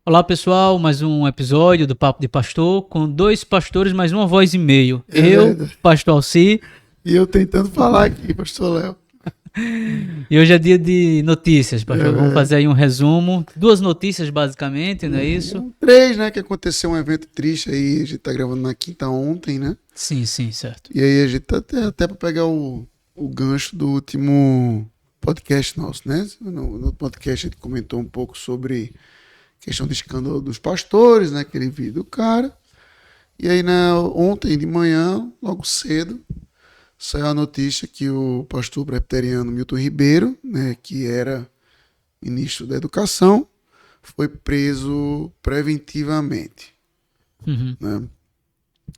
Olá pessoal, mais um episódio do Papo de Pastor com dois pastores, mais uma voz e meio. Eu, pastor Alci. E eu tentando falar aqui, pastor Léo. E hoje é dia de notícias, pastor. Vamos fazer aí um resumo. Duas notícias basicamente, não é isso? Três, né? Que aconteceu um evento triste aí, a gente tá gravando na quinta ontem, né? Sim, certo. E aí a gente tá até pra pegar o gancho do último podcast nosso, né? No podcast a gente comentou um pouco sobre questão do escândalo dos pastores, né? Aquele vídeo do cara. E aí, ontem de manhã, logo cedo, saiu a notícia que o pastor presbiteriano Milton Ribeiro, né, que era ministro da Educação, foi preso preventivamente. Né?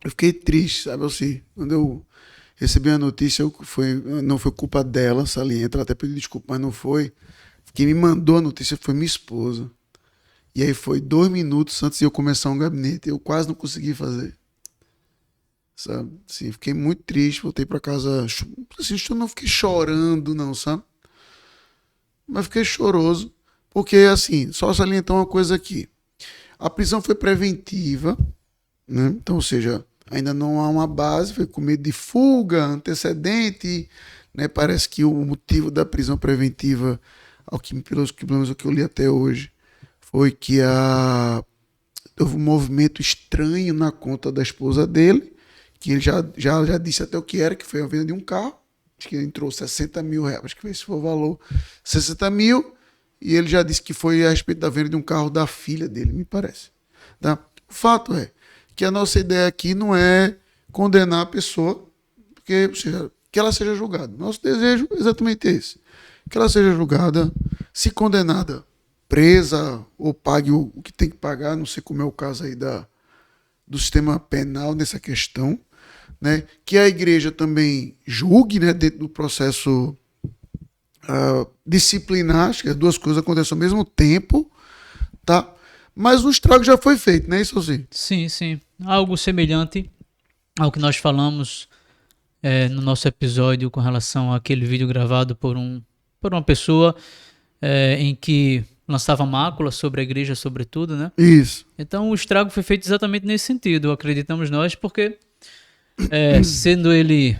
Eu fiquei triste, sabe assim, quando eu recebi a notícia, não foi culpa dela, salienta, ela até pediu desculpa, mas não foi. Quem me mandou a notícia foi minha esposa. E aí foi 2 minutos antes de eu começar um gabinete. Eu quase não consegui fazer. Sabe? Assim, fiquei muito triste, voltei para casa. Assim, eu não fiquei chorando, não, sabe? Mas fiquei choroso, porque, assim, só salientar uma coisa aqui. A prisão foi preventiva, né? Então, ou seja, ainda não há uma base, foi com medo de fuga, antecedente, né? Parece que o motivo da prisão preventiva, pelo menos o que eu li até hoje, foi que houve um movimento estranho na conta da esposa dele, que ele já disse até o que era, que foi a venda de um carro, acho que entrou 60 mil reais, acho que esse foi o valor, 60 mil, e ele já disse que foi a respeito da venda de um carro da filha dele, me parece. Tá? O fato é que a nossa ideia aqui não é condenar a pessoa, porque, ou seja, que ela seja julgada. Nosso desejo é exatamente esse, que ela seja julgada, se condenada, presa ou pague o que tem que pagar, não sei como é o caso aí do sistema penal nessa questão, né? Que a igreja também julgue, né, dentro do processo disciplinar, acho que as duas coisas acontecem ao mesmo tempo, tá? Mas o estrago já foi feito, não é isso assim? Sim. Algo semelhante ao que nós falamos no nosso episódio com relação àquele vídeo gravado por uma pessoa em que lançava mácula sobre a igreja, sobretudo, né? Isso. Então o estrago foi feito exatamente nesse sentido, acreditamos nós, porque sendo ele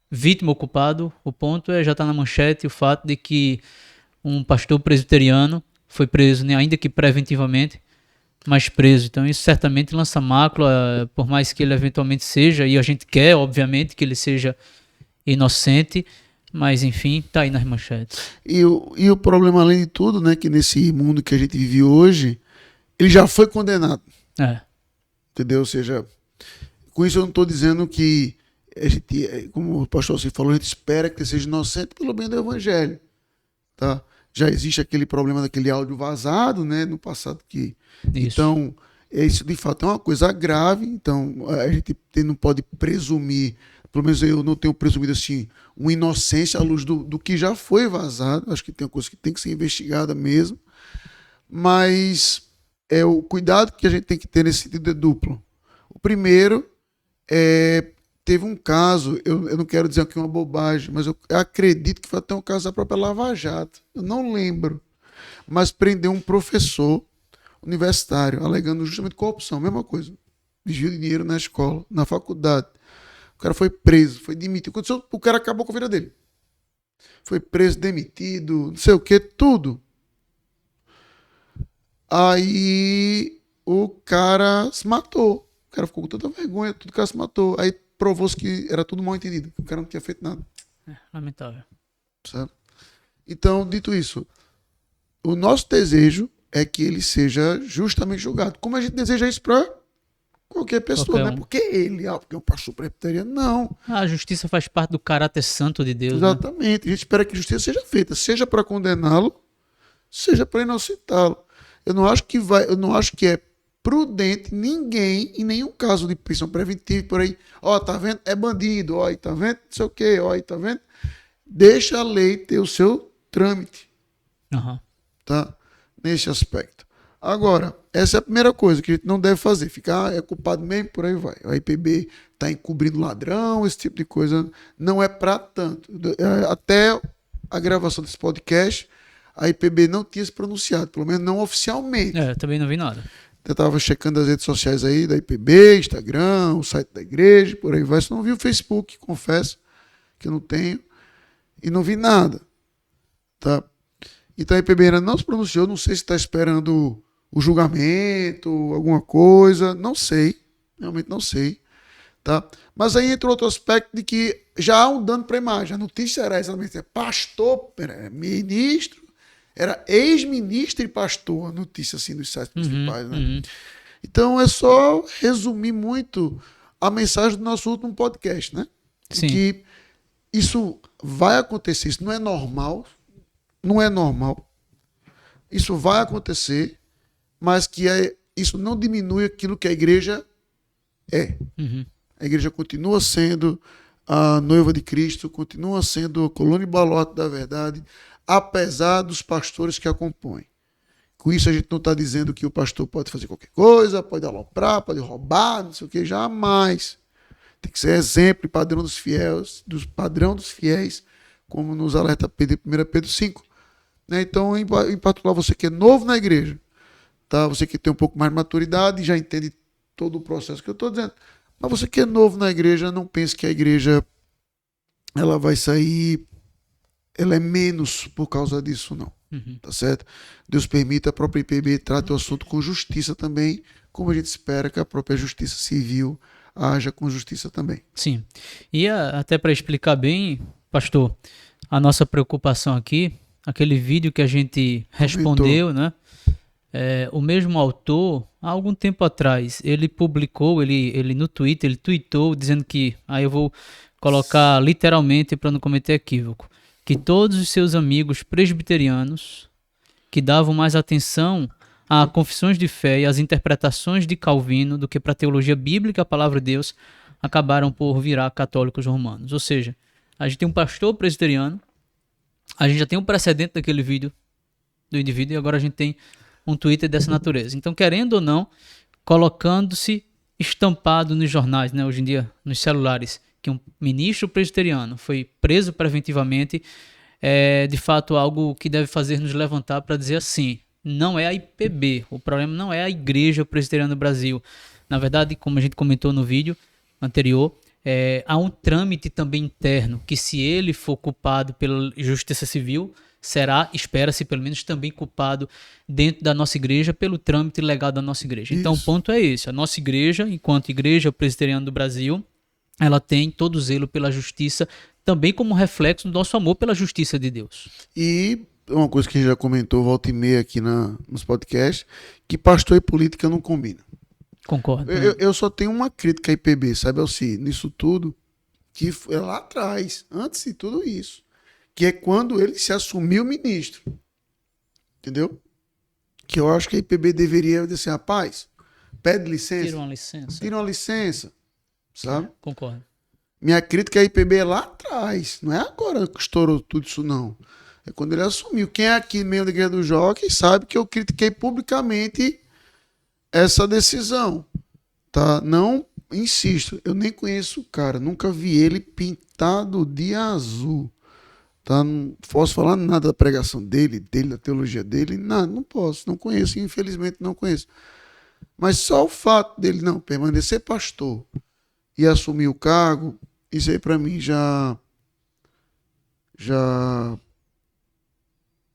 vítima ou culpado, o ponto já está na manchete o fato de que um pastor presbiteriano foi preso, né, ainda que preventivamente, mas preso. Então isso certamente lança mácula, por mais que ele eventualmente seja, e a gente quer, obviamente, que ele seja inocente, mas enfim, tá aí nas manchetes. E o problema, além de tudo, né, que nesse mundo que a gente vive hoje, ele já foi condenado. Entendeu? Ou seja, com isso eu não estou dizendo que a gente, como o pastor você falou, a gente espera que ele seja inocente pelo bem do evangelho. Tá? Já existe aquele problema daquele áudio vazado, né, no passado que... Isso. Então, isso de fato é uma coisa grave, então a gente não pode presumir, pelo menos eu não tenho presumido assim, uma inocência à luz do que já foi vazado. Acho que tem uma coisa que tem que ser investigada mesmo, mas o cuidado que a gente tem que ter nesse sentido é duplo. O primeiro teve um caso, eu não quero dizer aqui uma bobagem, mas eu acredito que foi até um caso da própria Lava Jato, eu não lembro, mas prendeu um professor universitário, alegando justamente corrupção, mesma coisa, desvio de dinheiro na escola, na faculdade. O cara foi preso, foi demitido. O cara acabou com a vida dele. Foi preso, demitido, não sei o que, tudo. Aí o cara se matou. O cara ficou com tanta vergonha, tudo, o cara se matou. Aí provou-se que era tudo mal entendido, que o cara não tinha feito nada. Lamentável. Sabe? Então, dito isso, o nosso desejo é que ele seja justamente julgado. Como a gente deseja isso para qualquer pessoa, não é porque porque é um pastor presbiteriano, não. A justiça faz parte do caráter santo de Deus. Exatamente. Né? A gente espera que a justiça seja feita, seja para condená-lo, seja para inocentá-lo. Eu não acho que é prudente ninguém, em nenhum caso de prisão preventiva, por aí, tá vendo? É bandido, aí tá vendo? Não sei o quê, aí tá vendo? Deixa a lei ter o seu trâmite. Tá? Nesse aspecto. Agora, essa é a primeira coisa que a gente não deve fazer, ficar é culpado mesmo, por aí vai. O IPB está encobrindo ladrão, esse tipo de coisa não é para tanto. Até a gravação desse podcast, a IPB não tinha se pronunciado, pelo menos não oficialmente. Também não vi nada. Eu estava checando as redes sociais aí da IPB, Instagram, o site da igreja, por aí vai. Só não vi o Facebook, confesso que eu não tenho. E não vi nada. Tá? Então a IPB ainda não se pronunciou. Não sei se está esperando o julgamento, alguma coisa. Não sei. Realmente não sei. Tá? Mas aí entra outro aspecto de que já há um dano para a imagem. A notícia era exatamente pastor, ministro, era ex-ministro e pastor, a notícia assim dos sites principais. Né? Então é só resumir muito a mensagem do nosso último podcast, né? Sim. Que isso vai acontecer, isso não é normal, isso vai acontecer, mas que isso não diminui aquilo que a igreja é. A igreja continua sendo a noiva de Cristo, continua sendo a coluna e baluarte da verdade, apesar dos pastores que a compõem. Com isso a gente não está dizendo que o pastor pode fazer qualquer coisa, pode aloprar, pode roubar, não sei o que, jamais. Tem que ser exemplo e padrão dos fiéis, como nos alerta 1 Pedro 5. Né? Então, em particular, você que é novo na igreja, tá? Você que tem um pouco mais de maturidade, já entende todo o processo que eu estou dizendo. Mas você que é novo na igreja, não pense que a igreja ela vai sair, ela é menos por causa disso, não. Tá certo? Deus permita, a própria IPB trate o assunto com justiça também, como a gente espera que a própria justiça civil haja com justiça também. Sim. E até para explicar bem, pastor, a nossa preocupação aqui, aquele vídeo que a gente respondeu, né? O mesmo autor, há algum tempo atrás, ele publicou, ele no Twitter, ele tweetou dizendo que, aí eu vou colocar literalmente para não cometer equívoco, que todos os seus amigos presbiterianos que davam mais atenção a confissões de fé e às interpretações de Calvino do que para a teologia bíblica, a palavra de Deus, acabaram por virar católicos romanos. Ou seja, a gente tem um pastor presbiteriano, a gente já tem um precedente daquele vídeo do indivíduo e agora a gente tem um Twitter dessa natureza. Então, querendo ou não, colocando-se estampado nos jornais, né, hoje em dia, nos celulares, que um ministro presbiteriano foi preso preventivamente, é de fato algo que deve fazer nos levantar para dizer assim, não é a IPB, o problema não é a Igreja Presbiteriana do Brasil. Na verdade, como a gente comentou no vídeo anterior, há um trâmite também interno, que se ele for culpado pela justiça civil, será, espera-se pelo menos, também culpado dentro da nossa igreja pelo trâmite legal da nossa igreja. Isso. Então o ponto é esse, a nossa igreja, enquanto Igreja Presbiteriana do Brasil, ela tem todo o zelo pela justiça, também como reflexo do nosso amor pela justiça de Deus. E uma coisa que a gente já comentou, volta e meia aqui nos podcasts, que pastor e política não combinam. Concordo. Eu só tenho uma crítica à IPB, sabe, Alci, nisso tudo, que foi lá atrás, antes de tudo isso, que é quando ele se assumiu ministro. Entendeu? Que eu acho que a IPB deveria dizer assim, rapaz, pede licença. Tira uma licença. Sabe? Concordo. Minha crítica à IPB é lá atrás, não é agora que estourou tudo isso, não. É quando ele assumiu. Quem é aqui meio da Igreja do Jockey sabe que eu critiquei publicamente essa decisão. Tá? Não, insisto, eu nem conheço o cara, nunca vi ele pintado de azul. Tá? Não posso falar nada da pregação dele, da teologia dele, nada, não posso, não conheço, infelizmente não conheço. Mas só o fato dele não permanecer pastor e assumir o cargo, isso aí para mim já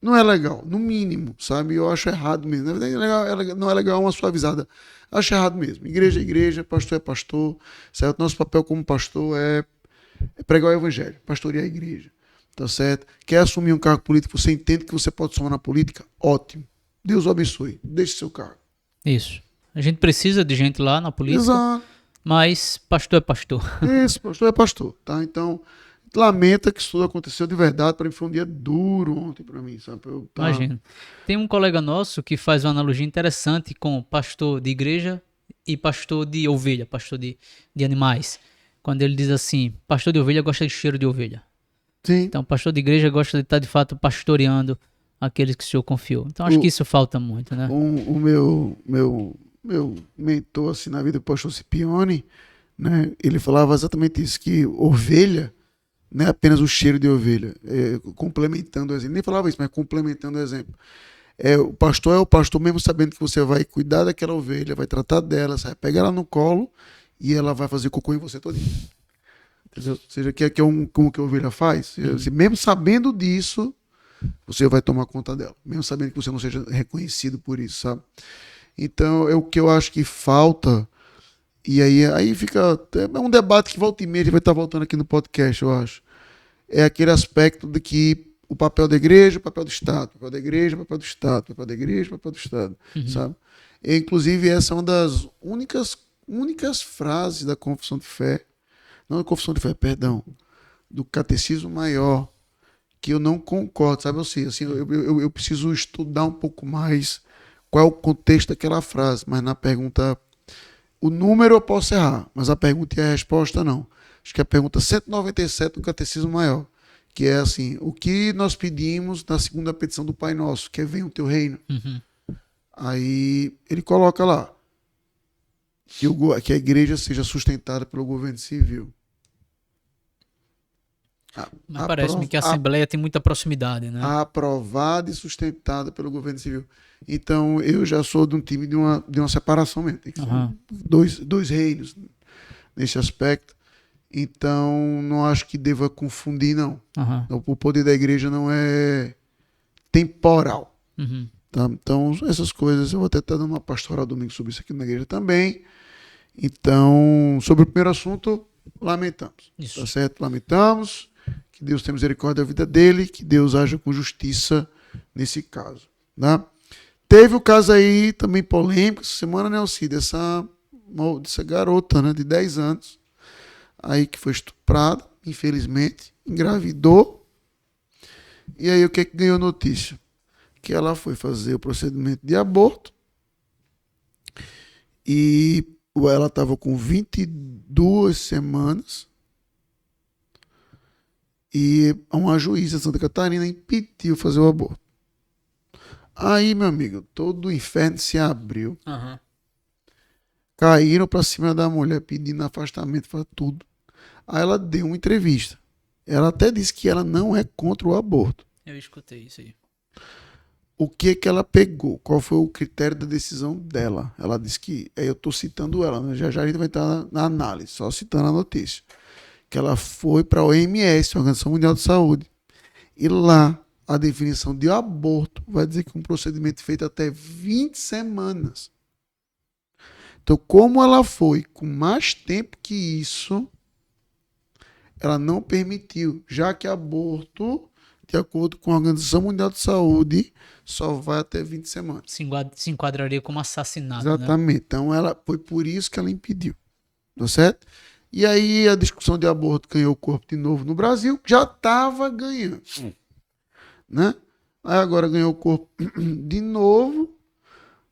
não é legal, no mínimo, sabe? Eu acho errado mesmo. Na verdade, não é legal uma suavizada. Acho errado mesmo. Igreja é igreja, pastor é pastor. Certo? Nosso papel como pastor é pregar o evangelho, pastorear a igreja. Tá certo? Quer assumir um cargo político, você entende que você pode somar na política? Ótimo. Deus o abençoe. Deixe seu cargo. Isso. A gente precisa de gente lá na política. Exato. Mas pastor é pastor. Isso, pastor é pastor, tá? Então, lamenta que isso tudo aconteceu de verdade. Para mim foi um dia duro ontem para mim, sabe? Imagina. Tem um colega nosso que faz uma analogia interessante com pastor de igreja e pastor de ovelha, pastor de animais. Quando ele diz assim, pastor de ovelha gosta de cheiro de ovelha. Sim. Então, pastor de igreja gosta de estar, de fato, pastoreando aqueles que o Senhor confiou. Então, acho que isso falta muito, né? O meu mentor assim, na vida, o pastor Scipione, né, ele falava exatamente isso, que ovelha não é apenas o cheiro de ovelha. Complementando o exemplo. Nem falava isso, mas complementando o exemplo. O pastor é o pastor mesmo sabendo que você vai cuidar daquela ovelha, vai tratar dela, você vai pegar ela no colo e ela vai fazer cocô em você todinho. Entendeu? Ou seja, que é como que a ovelha faz. Mesmo sabendo disso, você vai tomar conta dela. Mesmo sabendo que você não seja reconhecido por isso, sabe? Então, é o que eu acho que falta. E aí fica. É um debate que volta e meia, a gente vai estar voltando aqui no podcast, eu acho. É aquele aspecto de que o papel da igreja, o papel do Estado, o papel da igreja, o papel do Estado, o papel da igreja, o papel do Estado, sabe? E, inclusive, essa é uma das únicas frases da confissão de fé, não da confissão de fé, perdão, do catecismo maior, que eu não concordo, sabe? Assim, eu preciso estudar um pouco mais qual é o contexto daquela frase, mas na pergunta, o número eu posso errar, mas a pergunta e a resposta não. Acho que é a pergunta 197 do catecismo maior, que é assim, o que nós pedimos na segunda petição do Pai Nosso, que é venha o teu reino. Aí ele coloca lá que a igreja seja sustentada pelo governo civil. Mas parece-me que a Assembleia tem muita proximidade, né? Aprovada e sustentada pelo governo civil. Então eu já sou de um time de uma separação mesmo. Tem que ser dois reinos nesse aspecto. Então, não acho que deva confundir, não. O poder da igreja não é temporal. Tá? Então, essas coisas, eu vou até estar dando uma pastoral domingo sobre isso aqui na igreja também. Então, sobre o primeiro assunto, lamentamos. Isso. Tá certo? Lamentamos. Que Deus tenha misericórdia da vida dele, que Deus haja com justiça nesse caso. Tá? Teve o caso aí também polêmico essa semana, né, Alcide? Dessa garota, né, de 10 anos. Aí que foi estuprada, infelizmente, engravidou. E aí o que ganhou notícia? Que ela foi fazer o procedimento de aborto e ela estava com 22 semanas e uma juíza de Santa Catarina impediu fazer o aborto. Aí, meu amigo, todo o inferno se abriu. Caíram para cima da mulher pedindo afastamento para tudo. Aí ela deu uma entrevista. Ela até disse que ela não é contra o aborto. Eu escutei isso aí. O que ela pegou? Qual foi o critério da decisão dela? Ela disse que, eu estou citando ela, né? Já a gente vai estar na análise, só citando a notícia. Que ela foi para a OMS, a Organização Mundial de Saúde. E lá, a definição de aborto vai dizer que um procedimento feito até 20 semanas. Então, como ela foi com mais tempo que isso, ela não permitiu, já que aborto, de acordo com a Organização Mundial de Saúde, só vai até 20 semanas. Se enquadraria como assassinato, exatamente. Né? Então, foi por isso que ela impediu. Tá certo? E aí, a discussão de aborto ganhou corpo de novo no Brasil, já estava ganhando. Né? Aí agora ganhou corpo de novo.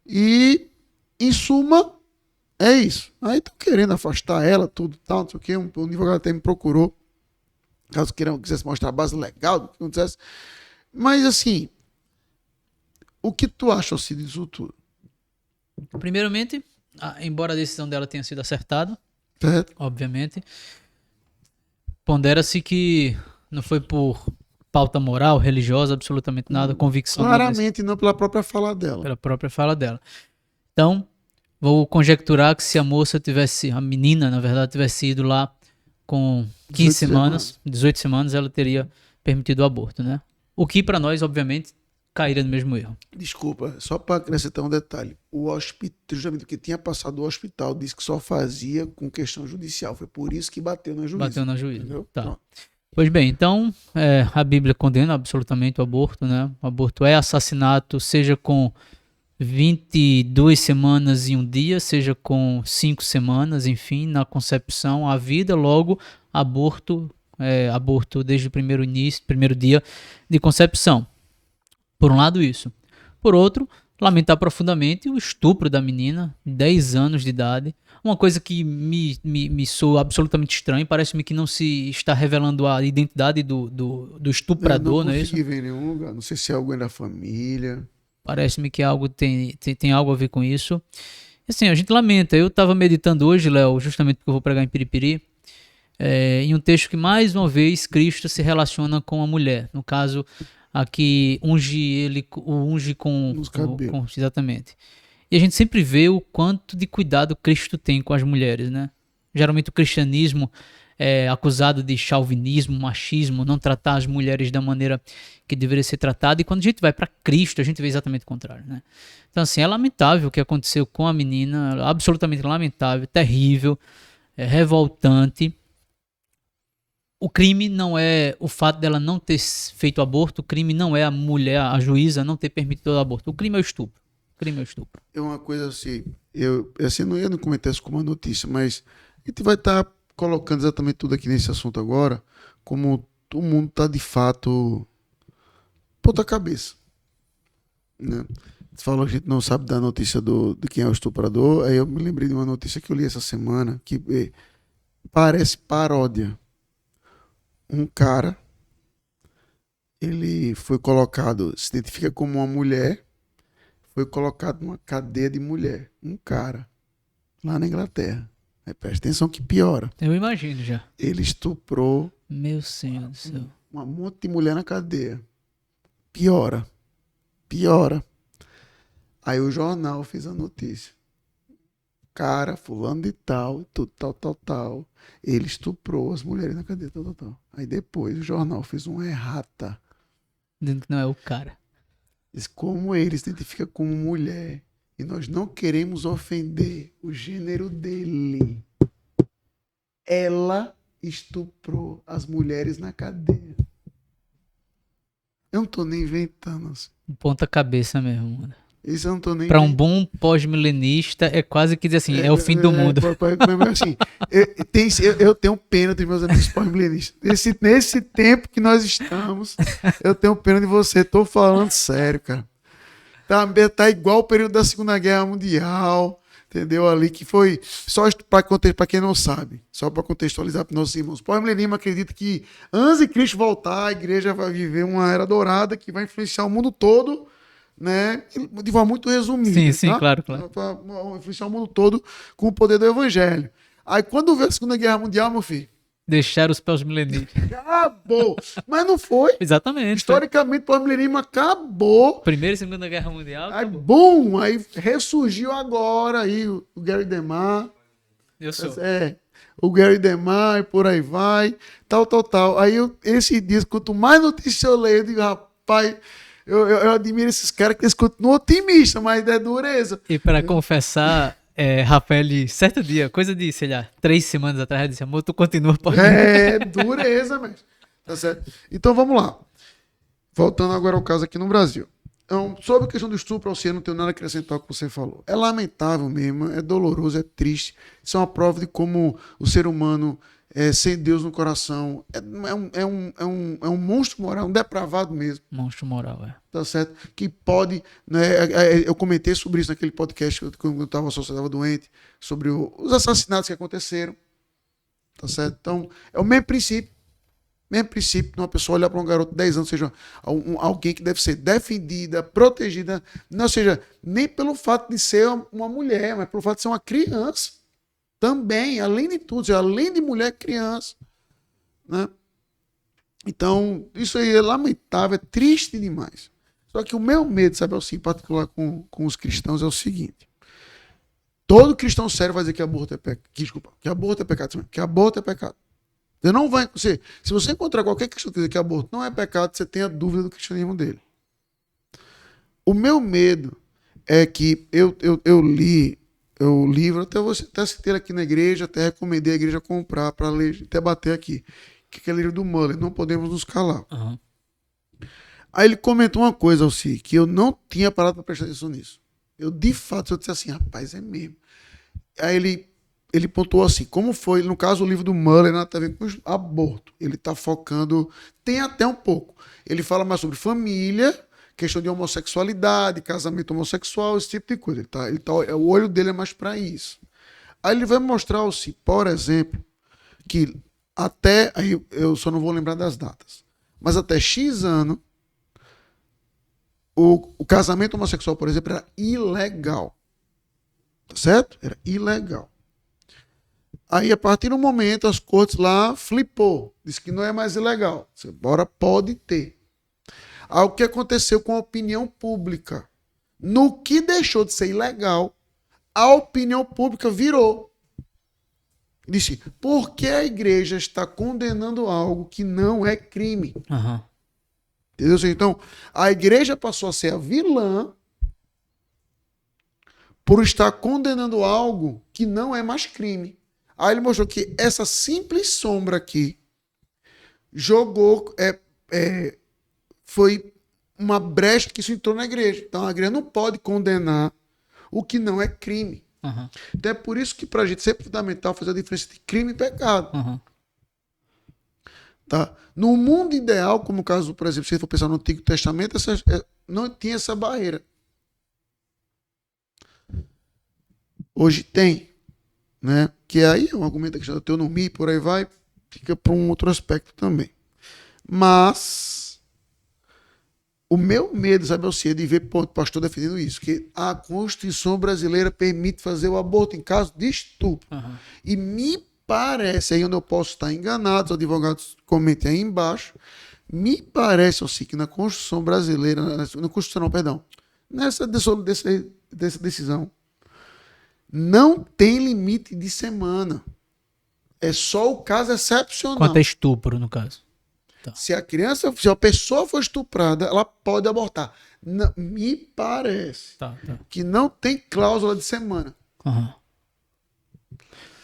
E, em suma, é isso. Aí estão querendo afastar ela, tudo tal, não sei o quê. Um advogado até me procurou, caso quisesse mostrar a base legal do que acontecesse. Mas, assim, o que tu acha, Alcide, disso tudo? Primeiramente, embora a decisão dela tenha sido acertada, certo, obviamente, pondera-se que não foi por pauta moral, religiosa, absolutamente nada, convicção. Claramente não pela própria fala dela. Pela própria fala dela. Então, vou conjecturar que se a menina, na verdade, tivesse ido lá com 15 semanas, 18 semanas, ela teria permitido o aborto, né? O que para nós, obviamente, cairia no mesmo erro. Desculpa, só para acrescentar um detalhe. O hospital, justamente porque tinha passado o hospital, disse que só fazia com questão judicial. Foi por isso que bateu na juíza. Bateu na juíza, entendeu? Tá. Pronto. Pois bem, então, a Bíblia condena absolutamente o aborto, né? O aborto é assassinato, seja com 22 semanas e um dia, seja com 5 semanas, enfim, na concepção, a vida, logo, aborto desde o primeiro dia de concepção. Por um lado, isso. Por outro, lamentar profundamente o estupro da menina, 10 anos de idade. Uma coisa que me soa absolutamente estranho, parece-me que não se está revelando a identidade do estuprador, não é isso? Não consegui ver em nenhum lugar, não sei se é alguém da família. Parece-me que algo tem algo a ver com isso. Assim, a gente lamenta. Eu estava meditando hoje, Léo, justamente porque eu vou pregar em Piripiri. em um texto que, mais uma vez, Cristo se relaciona com a mulher. No caso, aqui, unge Nos cabelos. exatamente. E a gente sempre vê o quanto de cuidado Cristo tem com as mulheres, né? Geralmente o cristianismo é acusado de chauvinismo, machismo, não tratar as mulheres da maneira que deveria ser tratada. E quando a gente vai para Cristo, a gente vê exatamente o contrário, né? Então, assim, é lamentável o que aconteceu com a menina, absolutamente lamentável, terrível, revoltante. O crime não é o fato dela não ter feito aborto, o crime não é a mulher, a juíza, não ter permitido o aborto. O crime é o estupro. O crime é o estupro. É uma coisa assim, assim, não ia comentar isso como uma notícia, mas a gente vai estar colocando exatamente tudo aqui nesse assunto agora, como o mundo está de fato ponta cabeça, né? Você falou que a gente não sabe da notícia de quem é o estuprador, aí eu me lembrei de uma notícia que eu li essa semana, que parece paródia. Um cara, ele foi colocado, se identifica como uma mulher, foi colocado numa cadeia de mulher. Um cara, lá na Inglaterra. Aí presta atenção que piora. Eu imagino já. Ele estuprou Meu Senhor do céu. uma monte de mulher na cadeia. Piora. Piora. Aí o jornal fez a notícia. Cara, fulano de tal, tudo tal. Ele estuprou as mulheres na cadeia, tal. Aí depois o jornal fez uma errata. Dizendo que não é o cara. Diz como ele se identifica como mulher e nós não queremos ofender o gênero dele. Ela estuprou as mulheres na cadeia. Eu não tô nem inventando. Assim. Ponta cabeça mesmo, mano. Isso eu não tô nem Pra um bom pós-milenista, é quase que dizer assim, é o fim do mundo. Assim, eu tenho pena dos meus amigos pós-milenistas. Nesse tempo que nós estamos, eu tenho pena de você. Tô falando sério, cara. Tá igual o período da Segunda Guerra Mundial, entendeu? Ali que foi, só para quem não sabe, só para contextualizar para nossos irmãos. Pós-milenismo acredita que antes de Cristo voltar, a igreja vai viver uma era dourada que vai influenciar o mundo todo, né? De forma muito resumida. Sim, tá? claro. Vai influenciar o mundo todo com o poder do evangelho. Aí quando veio a Segunda Guerra Mundial, meu filho, deixar os pós-milenistas. acabou. Mas não foi. Exatamente. Historicamente, o pós-milenismo acabou. Primeira e Segunda Guerra Mundial. Aí, bum! Aí ressurgiu agora aí o Gary DeMar. Eu sou. O Gary DeMar e por aí vai. Tal. Aí, esse dias, quanto mais notícias eu leio, eu digo, rapaz, eu admiro esses caras que eles continuam otimistas, mas é dureza. E para confessar, Rafael, certo dia, coisa de, sei lá, 3 semanas atrás, disse, amor, tu continua Dureza, mesmo. Tá certo? Então vamos lá. Voltando agora ao caso aqui no Brasil. Então, sobre a questão do estupro, eu não tenho nada a acrescentar ao que você falou. É lamentável mesmo, é doloroso, é triste. Isso é uma prova de como o ser humano, sem Deus no coração, é um monstro moral, um depravado mesmo. Monstro moral, Tá certo? Que pode, né, eu comentei sobre isso naquele podcast quando eu estava doente, sobre os assassinatos que aconteceram. Tá certo? Então, é o mesmo princípio. Mesmo princípio de uma pessoa olhar para um garoto de 10 anos, seja alguém que deve ser defendida, protegida, não seja nem pelo fato de ser uma mulher, mas pelo fato de ser uma criança. Também, além de tudo, seja, além de mulher, criança. Né? Então, isso aí é lamentável, é triste demais. Só que o meu medo, sabe, assim, em particular com os cristãos, é o seguinte. Todo cristão sério vai dizer que aborto é pecado. Desculpa, que aborto é pecado. Que aborto é pecado. Você não vai. Se você encontrar qualquer cristão que dizer que aborto não é pecado, você tenha dúvida do cristianismo dele. O meu medo é que eu li o livro, até citei aqui na igreja, até recomendei a igreja comprar para ler, até bater aqui. Que é o livro do Muller, Não Podemos Nos Calar. Uhum. Aí ele comentou uma coisa, Alci, que eu não tinha parado para prestar atenção nisso. Eu, de fato, eu disse assim, rapaz, é mesmo. Aí ele pontuou assim, como foi, no caso o livro do Muller, nada a ver com aborto. Ele está focando, tem até um pouco. Ele fala mais sobre família, questão de homossexualidade, casamento homossexual, esse tipo de coisa. O olho dele é mais para isso. Aí ele vai mostrar, assim, por exemplo, que até, aí eu só não vou lembrar das datas, mas até X ano, o casamento homossexual, por exemplo, era ilegal. Tá certo? Era ilegal. Aí, a partir do momento, as cortes lá flipou. Disse que não é mais ilegal. Agora pode ter. Aí, o que aconteceu com a opinião pública? No que deixou de ser ilegal, a opinião pública virou. Disse, por que a igreja está condenando algo que não é crime? Uhum. Entendeu? Então, a igreja passou a ser a vilã por estar condenando algo que não é mais crime. Aí ele mostrou que essa simples sombra aqui jogou, foi uma brecha que se entrou na igreja. Então a igreja não pode condenar o que não é crime. Uhum. Então é por isso que para a gente é sempre fundamental fazer a diferença entre crime e pecado. Uhum. Tá? No mundo ideal, como o caso, por exemplo, se você for pensar no Antigo Testamento, não tinha essa barreira. Hoje tem, né? Que aí é um argumento da questão da teonomia e por aí vai, fica para um outro aspecto também. Mas o meu medo, sabe, é de ver o pastor defendendo isso, que a Constituição brasileira permite fazer o aborto em caso de estupro. Uhum. E me parece, aí onde eu posso estar enganado, os advogados comentem aí embaixo, me parece, assim, que na Constituição brasileira, na Constituição não, perdão, dessa decisão, não tem limite de semana. É só o caso excepcional. Quanto a estupro, no caso. Tá. Se a pessoa for estuprada, ela pode abortar. Não, me parece que não tem cláusula de semana. Uhum.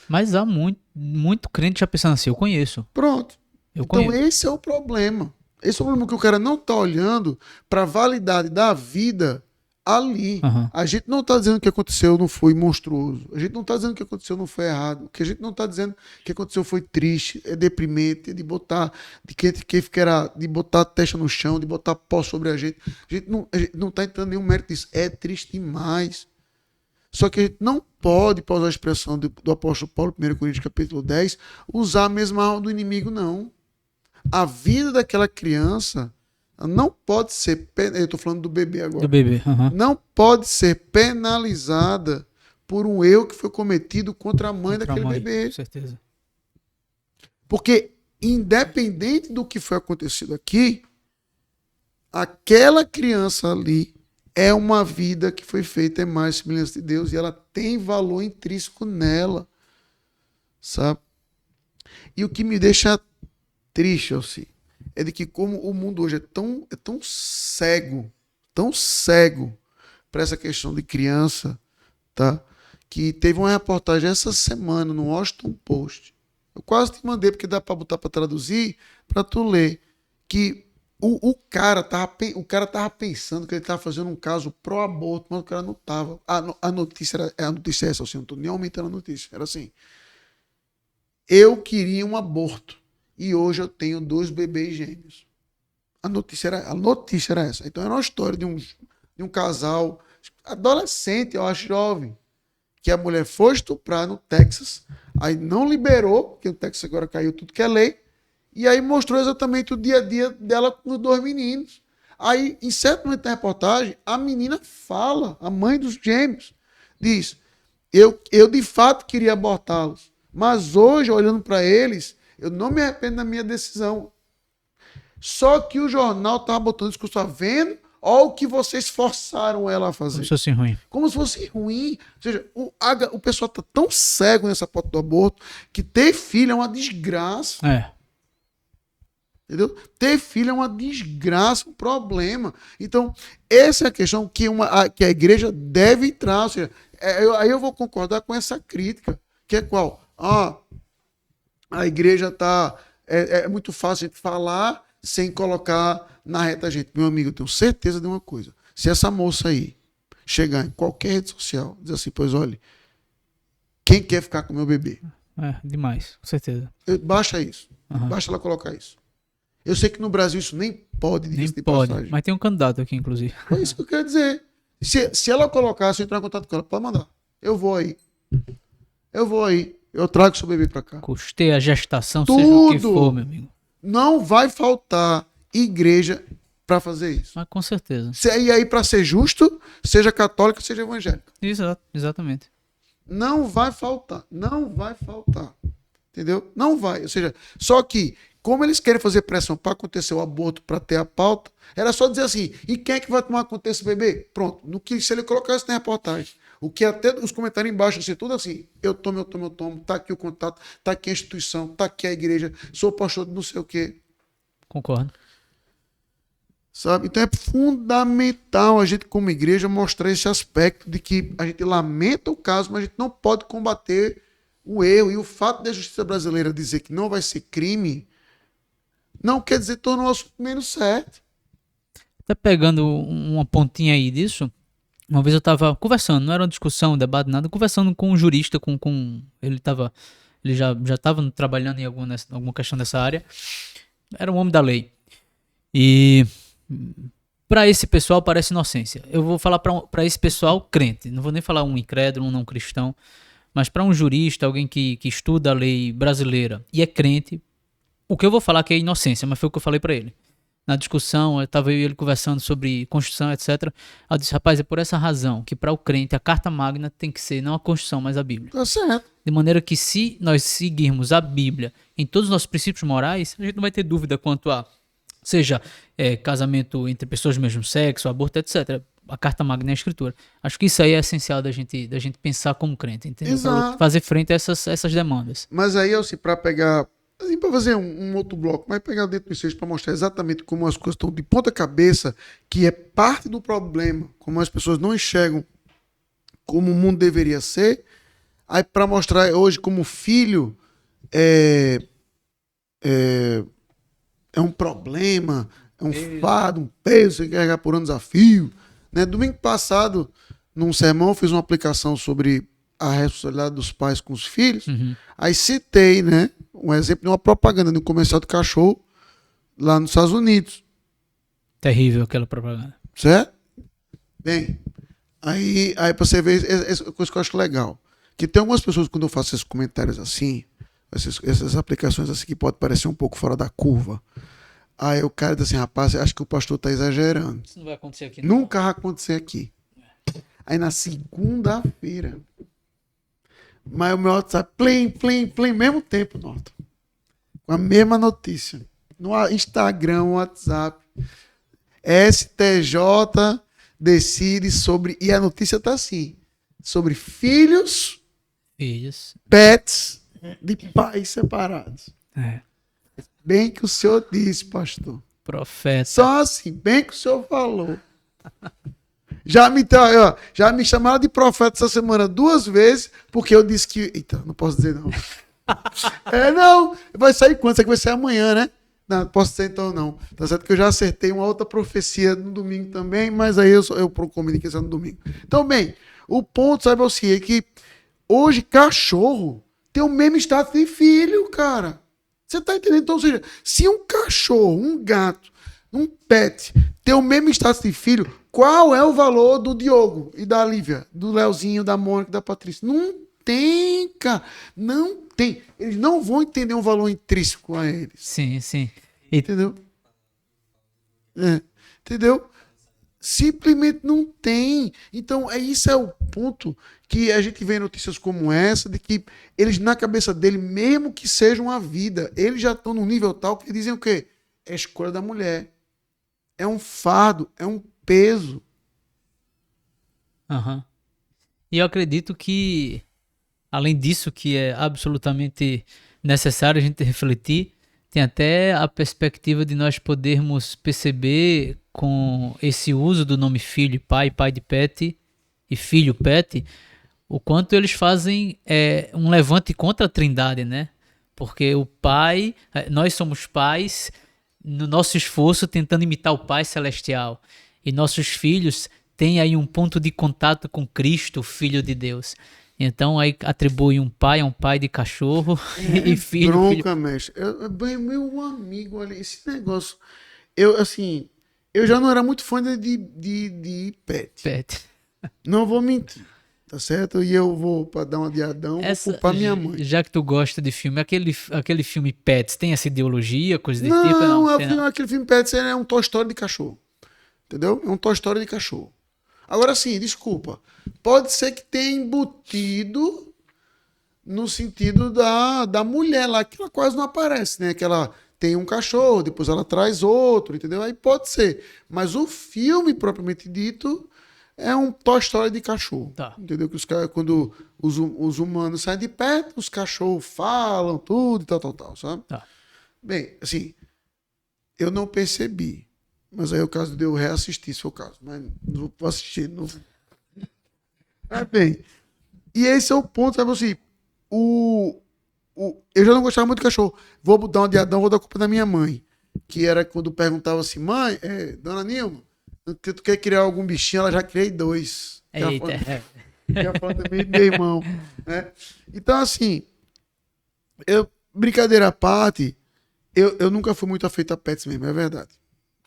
Mas há muito crente já pensando assim, eu conheço. Pronto. Então esse é o problema. Esse é o problema que o cara não está olhando para a validade da vida ali. Uhum. A gente não está dizendo que o que aconteceu não foi monstruoso. A gente não está dizendo que o que aconteceu não foi errado. O que a gente não está dizendo que o que aconteceu foi triste, é deprimente, de botar a testa no chão, de botar pó sobre a gente. A gente não está entrando nenhum mérito disso. É triste demais. Só que a gente não pode, para usar a expressão do apóstolo Paulo, 1 Coríntios capítulo 10, usar a mesma alma do inimigo, não. A vida daquela criança não pode ser, eu estou falando do bebê agora, do bebê, uhum. Não pode ser penalizada por um erro que foi cometido contra a mãe daquele bebê. Com certeza. Porque, independente do que foi acontecido aqui, aquela criança ali é uma vida que foi feita em mais semelhança de Deus e ela tem valor intrínseco nela, sabe? E o que me deixa triste, assim, é de que como o mundo hoje é tão cego para essa questão de criança, tá? Que teve uma reportagem essa semana no Washington Post. Eu quase te mandei porque dá para botar para traduzir, para tu ler, que o cara tava pensando que ele tava fazendo um caso pró aborto, mas o cara não tava. A notícia é essa, assim, não tô nem aumentando a notícia. Era assim: eu queria um aborto e hoje eu tenho 2 bebês gêmeos. A notícia era essa. Então era uma história de um casal adolescente, eu acho, jovem, que a mulher foi estuprar no Texas, aí não liberou, porque o Texas agora caiu tudo que é lei, e aí mostrou exatamente o dia a dia dela com os 2 meninos. Aí, em certo momento da reportagem, a menina fala, a mãe dos gêmeos, diz, eu de fato queria abortá-los, mas hoje, olhando para eles, eu não me arrependo da minha decisão. Só que o jornal estava botando discurso, vendo, olha o que vocês forçaram ela a fazer. Como se fosse ruim. Como se fosse ruim. Ou seja, o pessoal está tão cego nessa pauta do aborto que ter filho é uma desgraça. É. Entendeu? Ter filho é uma desgraça, um problema. Então, essa é a questão que a igreja deve entrar. Ou seja, aí eu vou concordar com essa crítica, que é qual? A igreja está... É muito fácil a gente falar sem colocar na reta a gente. Meu amigo, eu tenho certeza de uma coisa. Se essa moça aí chegar em qualquer rede social, dizer assim, pois olha, quem quer ficar com meu bebê? Demais, com certeza. Baixa isso. Uhum. Basta ela colocar isso. Eu sei que no Brasil isso nem pode, nem pode, passagem. Mas tem um candidato aqui, inclusive. É isso que eu quero dizer. Se ela colocar, se eu entrar em contato com ela, pode mandar. Eu vou aí. Eu trago seu bebê pra cá. Custei a gestação, tudo. Seja o que for, meu amigo. Não vai faltar igreja para fazer isso. Mas com certeza. E aí, para ser justo, seja católica, seja evangélica. Exatamente. Não vai faltar. Não vai faltar. Entendeu? Não vai. Ou seja, só que, como eles querem fazer pressão para acontecer o aborto, para ter a pauta, era só dizer assim, e quem é que vai tomar conta desse bebê? Pronto. No que, se ele colocar isso na reportagem, o que até os comentários embaixo, assim, tudo assim, eu tomo, tá aqui o contato, tá aqui a instituição, tá aqui a igreja, sou pastor de não sei o quê. Concordo. Sabe? Então é fundamental a gente, como igreja, mostrar esse aspecto de que a gente lamenta o caso, mas a gente não pode combater o erro. E o fato da justiça brasileira dizer que não vai ser crime, não quer dizer que tornou o assunto menos certo. Até pegando uma pontinha aí disso, uma vez eu tava conversando, não era uma discussão, um debate, nada, conversando com um jurista, ele já estava trabalhando em alguma questão dessa área, era um homem da lei. E para esse pessoal parece inocência. Eu vou falar para esse pessoal crente, não vou nem falar um incrédulo, um não cristão, mas para um jurista, alguém que estuda a lei brasileira e é crente, o que eu vou falar que é inocência, mas foi o que eu falei para ele. Na discussão, eu e ele conversando sobre Constituição, etc. Eu disse, rapaz, é por essa razão que para o crente a Carta Magna tem que ser não a Constituição, mas a Bíblia. Tá certo. De maneira que se nós seguirmos a Bíblia em todos os nossos princípios morais, a gente não vai ter dúvida quanto a, seja casamento entre pessoas do mesmo sexo, aborto, etc. A Carta Magna é a Escritura. Acho que isso aí é essencial da gente pensar como crente, entendeu? Para fazer frente a essas demandas. Mas aí, assim, para pegar, assim, para fazer um outro bloco, mas pegar dentro do texto para mostrar exatamente como as coisas estão de ponta cabeça, que é parte do problema, como as pessoas não enxergam como o mundo deveria ser, aí para mostrar hoje como filho é um problema, é um fardo, um peso, você carregar por anos a fio. Né? Domingo passado, num sermão, eu fiz uma aplicação sobre a responsabilidade dos pais com os filhos. Uhum. Aí citei, né, um exemplo de uma propaganda de um comercial de cachorro lá nos Estados Unidos. Terrível aquela propaganda. Certo? Bem, aí pra você ver, essa coisa que eu acho legal. Que tem algumas pessoas, quando eu faço esses comentários assim, essas aplicações assim, que pode parecer um pouco fora da curva. Aí o cara diz assim, rapaz, acho que o pastor tá exagerando. Isso não vai acontecer aqui. Não. Nunca vai acontecer aqui. Aí na segunda-feira, mas o meu WhatsApp, plim, mesmo tempo, Norton. Com a mesma notícia. No Instagram, WhatsApp. STJ decide sobre... E a notícia tá assim. Sobre filhos, pets de pais separados. É. Bem que o senhor disse, pastor. Profeta. Só assim, bem que o senhor falou. Já me chamaram de profeta essa semana 2 vezes, porque eu disse que... Eita, não posso dizer não. Não, vai sair quando? Isso aqui vai sair amanhã, né? Não posso dizer então não. Tá certo que eu já acertei uma outra profecia no domingo também, mas aí eu comuniquei isso no domingo. Então, bem, o ponto, sabe, é que hoje cachorro tem o mesmo status de filho, cara. Você tá entendendo? Então, ou seja, se um cachorro, um gato, um pet tem o mesmo status de filho, qual é o valor do Diogo e da Lívia, do Leozinho, da Mônica e da Patrícia? Não tem, cara. Não tem. Eles não vão entender um valor intrínseco a eles. Sim. Entendeu? Entendeu? Simplesmente não tem. Então, isso é o ponto que a gente vê notícias como essa, de que eles, na cabeça dele, mesmo que seja uma vida, eles já estão num nível tal que dizem o quê? É a escolha da mulher. É um fardo, é um peso. Uhum. E eu acredito que, além disso, que é absolutamente necessário a gente refletir, tem até a perspectiva de nós podermos perceber com esse uso do nome filho e pai de pet e filho pet, o quanto eles fazem um levante contra a Trindade, né? Porque o pai, nós somos pais no nosso esforço tentando imitar o Pai Celestial, e nossos filhos têm aí um ponto de contato com Cristo, o Filho de Deus. Então aí atribui um pai a um pai de cachorro e filho. Bronca, mestre. Meu amigo, olha, esse negócio. Eu já não era muito fã de pet. Não vou mentir. Tá certo? E eu vou, pra dar uma de Adão, vou culpar minha mãe. Já que tu gosta de filme, aquele filme Pets tem essa ideologia, coisa desse tipo? Não, aquele filme Pets é um Toy Story de cachorro. Entendeu? É um Toy Story de cachorro. Agora sim, desculpa. Pode ser que tenha embutido no sentido da mulher lá, que ela quase não aparece, né? Que ela tem um cachorro, depois ela traz outro, entendeu? Aí pode ser. Mas o filme, propriamente dito, é um Toy Story de cachorro. Tá. Entendeu? Que quando os humanos saem de perto, os cachorros falam tudo e tal, sabe? Tá. Bem, assim, eu não percebi. Mas aí é o caso de eu reassistir, se for o caso. Mas não vou assistir. Não... bem. E esse é o ponto, sabe assim, eu já não gostava muito de cachorro. Vou dar uma de Adão, vou dar culpa da minha mãe. Que era quando perguntava assim, mãe, dona Nilma, tu quer criar algum bichinho? Ela já criei 2. Eita. Que é a foto também do meu irmão. Né? Então, assim, brincadeira à parte, eu nunca fui muito afeito a pets mesmo, é verdade.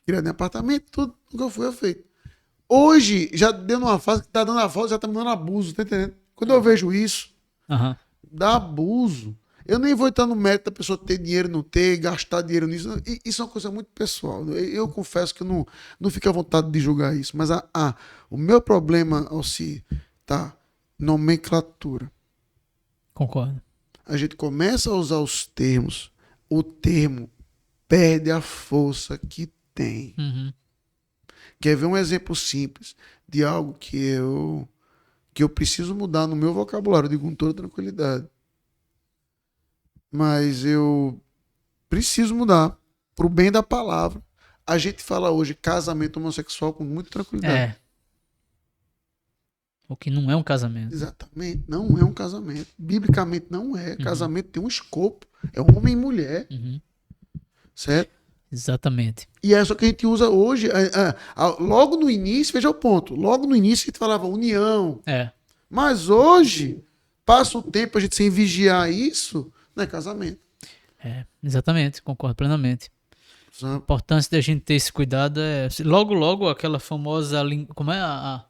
Criado em apartamento, tudo, nunca fui afeito. Hoje, já deu numa fase que tá dando a volta, já tá me dando abuso, tá entendendo? Quando eu vejo isso, dá abuso. Eu nem vou entrar no mérito da pessoa ter dinheiro, não ter, gastar dinheiro nisso. Isso é uma coisa muito pessoal. Eu confesso que eu não fico à vontade de julgar isso. Mas o meu problema, Alci, tá? Nomenclatura. Concordo. A gente começa a usar os termos, o termo perde a força que tem. Uhum. Quer ver um exemplo simples de algo que eu preciso mudar no meu vocabulário, eu digo com toda tranquilidade. Mas eu preciso mudar pro bem da palavra. A gente fala hoje casamento homossexual com muita tranquilidade. O que não é um casamento. Exatamente, não é um casamento. Biblicamente não é. Casamento tem um escopo. É homem e mulher. Uhum. Certo? Exatamente. E é só que a gente usa hoje. Logo no início, veja o ponto. Logo no início a gente falava união. Mas hoje, passa o tempo a gente sem vigiar isso, não é casamento. Exatamente, concordo plenamente. Sabe? A importância da gente ter esse cuidado é. Logo aquela famosa. Como é a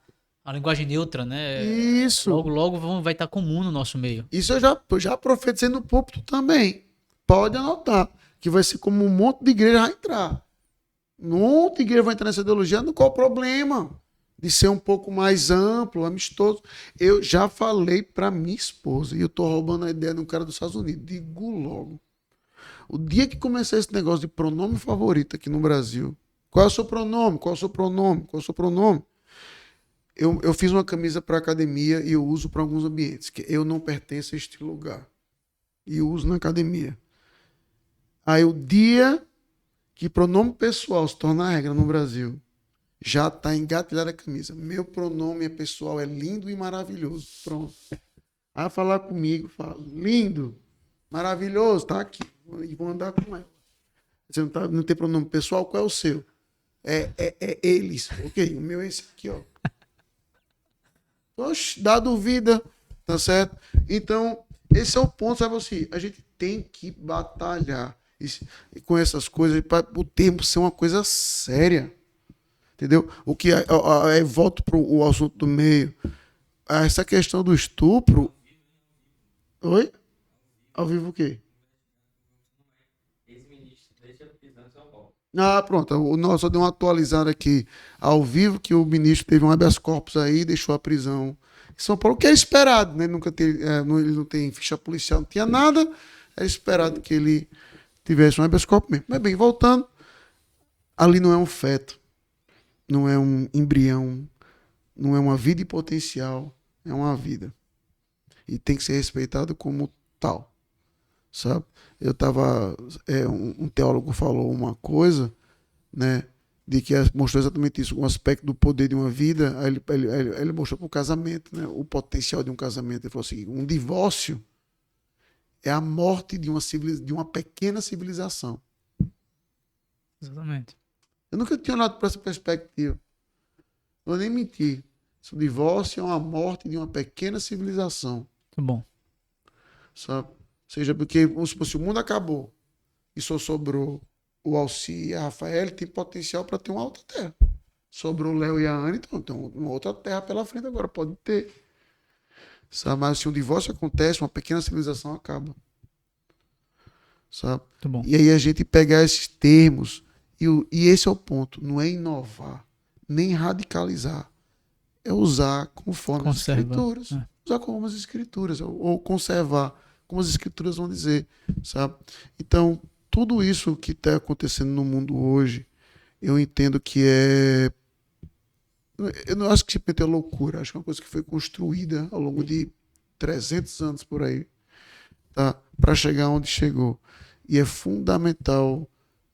linguagem neutra, né? Isso. Logo vai estar comum no nosso meio. Isso eu já profetizei no púlpito também. Pode anotar. Que vai ser como um monte de igreja vai entrar. Um monte de igreja vai entrar nessa ideologia. Qual o problema? De ser um pouco mais amplo, amistoso. Eu já falei para minha esposa, e eu tô roubando a ideia de um cara dos Estados Unidos. Digo logo. O dia que começar esse negócio de pronome favorito aqui no Brasil, qual é o seu pronome? Qual é o seu pronome? Qual é o seu pronome? Eu fiz uma camisa para academia e eu uso para alguns ambientes, que eu não pertenço a este lugar. E eu uso na academia. Aí o dia que pronome pessoal se tornar regra no Brasil, já está engatilhada a camisa. Meu pronome pessoal é lindo e maravilhoso. Pronto. Aí falar comigo, fala, lindo, maravilhoso, tá aqui. E vou andar com ela. Você não tem pronome pessoal? Qual é o seu? É eles. Ok, o meu é esse aqui, ó. Oxe, dá duvida, tá certo? Então, esse é o ponto, sabe assim? A gente tem que batalhar com essas coisas para o tempo ser uma coisa séria. Entendeu? O que volto para o assunto do meio. Essa questão do estupro. Oi? Ao vivo o quê? Pronto. O nosso só deu uma atualizada aqui ao vivo que o ministro teve um habeas corpus aí e deixou a prisão em São Paulo, que era esperado, né? Ele não tem ficha policial, não tinha nada. Era esperado que ele tivesse um habeas corpus mesmo. Mas bem, voltando, ali não é um feto, não é um embrião, não é uma vida em potencial, é uma vida. E tem que ser respeitado como tal, sabe? Eu estava... um teólogo falou uma coisa, né? De que mostrou exatamente isso, um aspecto do poder de uma vida. Aí ele mostrou para o casamento, né? O potencial de um casamento. Ele falou assim, um divórcio é a morte de uma pequena civilização. Exatamente. Eu nunca tinha olhado para essa perspectiva. Eu nem menti. O divórcio é uma morte de uma pequena civilização. Muito bom. Sabe? Ou seja, porque se o mundo acabou e só sobrou o Alci e a Rafael, tem potencial para ter uma outra terra. Sobrou o Léo e a Ana, então tem uma outra terra pela frente agora, pode ter. Sabe? Mas se um divórcio acontece, uma pequena civilização acaba. Sabe? Muito bom. E aí a gente pegar esses termos, e esse é o ponto, não é inovar, nem radicalizar, é usar conforme as Conserva. escrituras. Usar como as escrituras, ou conservar, como as escrituras vão dizer, sabe? Então, tudo isso que está acontecendo no mundo hoje, eu entendo que é... Eu não acho que simplesmente é loucura, acho que é uma coisa que foi construída ao longo de 300 anos por aí, tá? Para chegar onde chegou. E é fundamental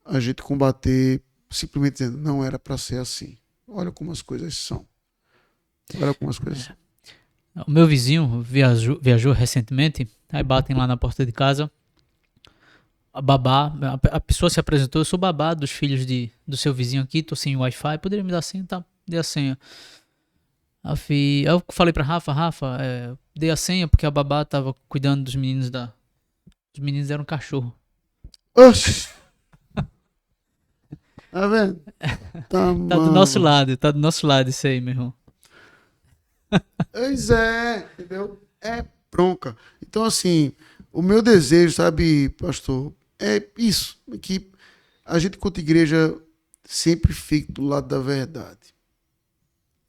a gente combater simplesmente dizendo, não era para ser assim. Olha como as coisas são. Olha como as coisas são. O meu vizinho viajou recentemente, aí batem lá na porta de casa, a babá, a pessoa se apresentou, eu sou babá dos filhos do seu vizinho aqui, tô sem Wi-Fi, poderia me dar a senha? Tá, dei a senha. Aí eu falei pra Rafa, dei a senha porque a babá tava cuidando dos meninos Os meninos eram cachorro. Oxi! Tá vendo? Tá do nosso lado isso aí, meu irmão. Pois é, entendeu? É bronca. Então, assim, o meu desejo, sabe, pastor, é isso, que a gente, enquanto igreja, sempre fique do lado da verdade.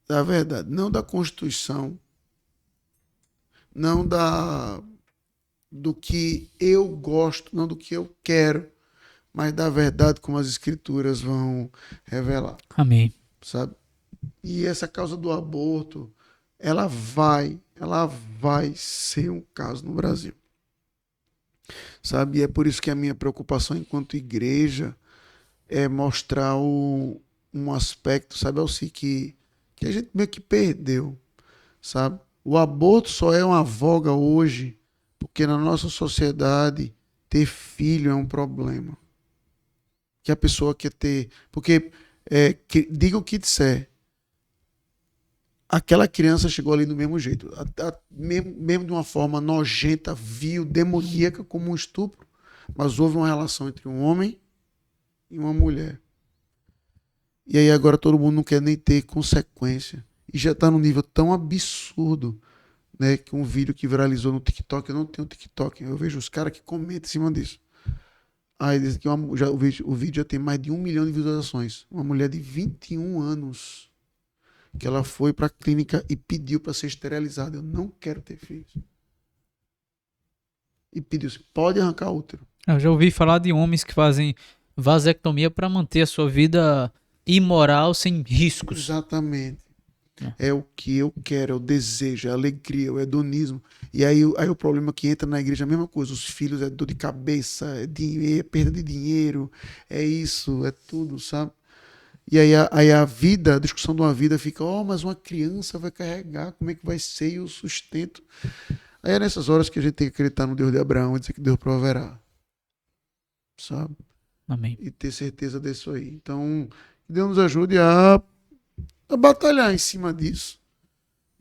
Da verdade, não da Constituição, não do que eu gosto, não do que eu quero, mas da verdade como as escrituras vão revelar, Amém. sabe? E essa causa do aborto, ela vai ser um caso no Brasil. Sabe? E é por isso que a minha preocupação enquanto igreja é mostrar um aspecto, sabe, Alci, que a gente meio que perdeu, sabe? O aborto só é uma voga hoje porque na nossa sociedade ter filho é um problema. Que a pessoa quer ter... Porque, diga o que disser, aquela criança chegou ali do mesmo jeito, mesmo de uma forma nojenta, vil, demoníaca, como um estupro, mas houve uma relação entre um homem e uma mulher. E aí agora todo mundo não quer nem ter consequência. E já está num nível tão absurdo, né, que um vídeo que viralizou no TikTok, eu não tenho TikTok, eu vejo os caras que comentam em cima disso. Aí dizem que o vídeo já tem mais de 1 milhão de visualizações. Uma mulher de 21 anos que ela foi para a clínica e pediu para ser esterilizada. Eu não quero ter filhos. E pediu assim, pode arrancar útero. Eu já ouvi falar de homens que fazem vasectomia para manter a sua vida imoral sem riscos. Exatamente. É o que eu quero, é o desejo, é a alegria, é o hedonismo. E aí o problema que entra na igreja é a mesma coisa. Os filhos é dor de cabeça, é perda de dinheiro, é isso, é tudo, sabe? E aí a vida, a discussão de uma vida fica, mas uma criança vai carregar, como é que vai ser e o sustento? Aí é nessas horas que a gente tem que acreditar no Deus de Abraão e dizer que Deus proverá. Sabe? Amém. E ter certeza disso aí. Então, que Deus nos ajude a batalhar em cima disso,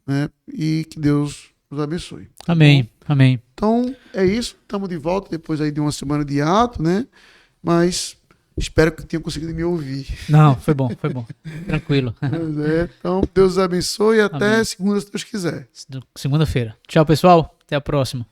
né? E que Deus nos abençoe. Amém. Bom? Amém. Então, é isso. Estamos de volta depois aí de uma semana de ato, né? Mas espero que tenham conseguido me ouvir. Não, foi bom. Tranquilo. Então, Deus os abençoe e até Amém. segunda, se Deus quiser. Segunda-feira. Tchau, pessoal. Até a próxima.